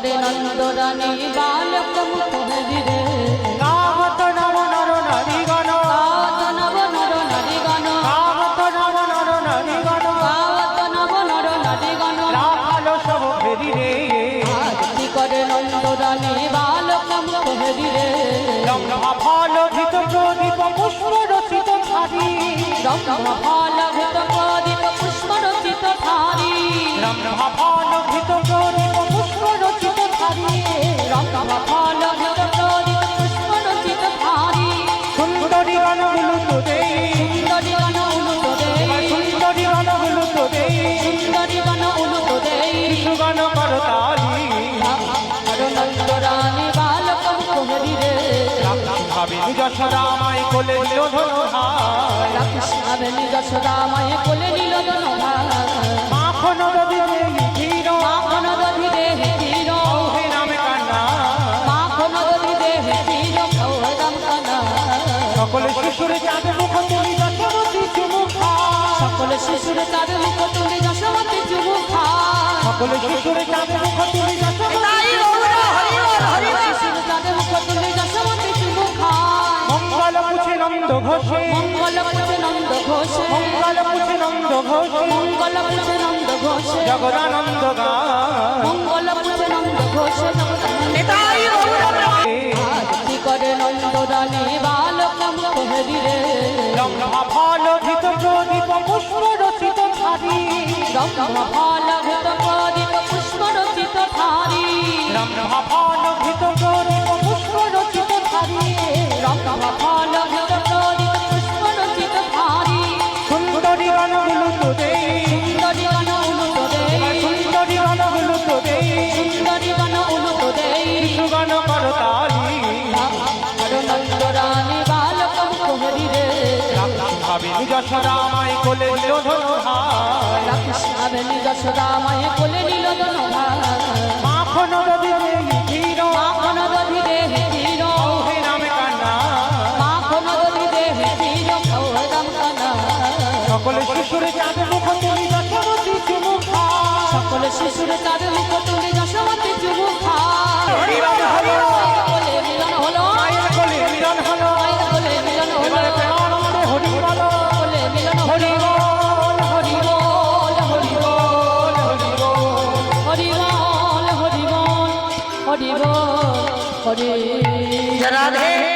করে নন্দরানী বালক মুখ হরিরে গাবত নর নর নারী গণ গাওয়াত নব নর নারী গণ গাবত নর নর নারী গণ গাওয়াত নব নর নারী গণ রাখালো সব ফেরি রে আরতি করে নন্দরানী বালক মুখ হরিরে রম্ভা ফল ধৃত প্রদীপ পুষ্প রচিত ধারী রম্ভা ফল ঘৃত প্রদীপ পুষ্প রচিত ধারী রম্ভা ফল ধৃত প্রদীপ পুষ্প রচিত ধারী রম্ভা ফল ঘৃত প্রদীপ পুষ্প রচিত ধারী সুন্দরী গণগুলো তো দেই সুন্দরী গণ উলুত দেই সুন্দরী গণগুলো তো দেই সুন্দরী গণ উলুত দেই শিশু গণ করতালি নন্দরানী বালক মুখ হরিরে ভাবিনি যশোদা মাই কোলে নিল ধনুধার রাকৃষ্ণাবেনী যশোদা মায়ে কোলে নিল ধনুধার মাখন রবিরে ধীর মাখন দধি দেহে ধীর হে নামে কান্না মাখন দধি দেহে ধীর কৌরম কানা সকলে শিশুরে চাঁদ মুখ তুলি যশোমতী চুমুখা সকল শিশুর চাঁদ মুখ তুলে যশোমতী চুমুখা সকলে শিশুরে চাঁদ মুখ তুলি যশোমতী শিশুর চাঁদ মুখ তুলে যশোমতী চুমুখা মঙ্গল পুছে নন্দ ঘোষে মঙ্গল পুছে নন্দ ঘোষে মঙ্গল পুছে নন্দ ঘোষে মঙ্গল পুছে নন্দ ঘোষে জগদানন্দ গান মঙ্গল পুছে নন্দ ঘোষে আরতি করে নন্দরানী বালক মুখ হরিরে রম্ভা ফল ধৃত প্রদীপ পুষ্প রচিত ধারী রম্ভা ফল ঘৃত প্রদীপ পুষ্প রচিত ধারী রম্ভা ফল ধৃত প্রদীপ পুষ্প রচিত ধারী রম্ভা ফল ঘৃত প্রদীপ পুষ্প রচিত ধারী সুন্দরী গণগুলো তো দেই সুন্দরী গণ উলুত দেই সুন্দরী গণগুলো তো দেই সুন্দরী গণ উলুত দেই শিশু গণ করতালি নন্দরানী বালক মুখ হরিরে ভাবিনি যশোদা মাই কোলে নিল ধনুধার রাকৃষ্ণাবেনী যশোদা মায়ে কোলে নিল ধনুধার মাখন রবিরে ধীর মাখন দধি দেহে ধীর হে নামে কান্না মাখন দধি দেহে ধীর কৌরম কানা সকলে শিশুরে চাঁদ মুখ তুলি যশোমতী চুমুখা সকল শিশুর চাঁদ মুখ তুলে যশোমতী চুমুখা মিলন হলো কোলে মিলন হলো মায়ের কোলে মিলন হলো মায়ের কোলে মিলন হলো এবারে প্রেমানন্দে হরি বলো কোলে মিলন হরি হলো বল হরি বল হরি বল হরি বল হরি বল হরি বল হরি বল হরি রাধে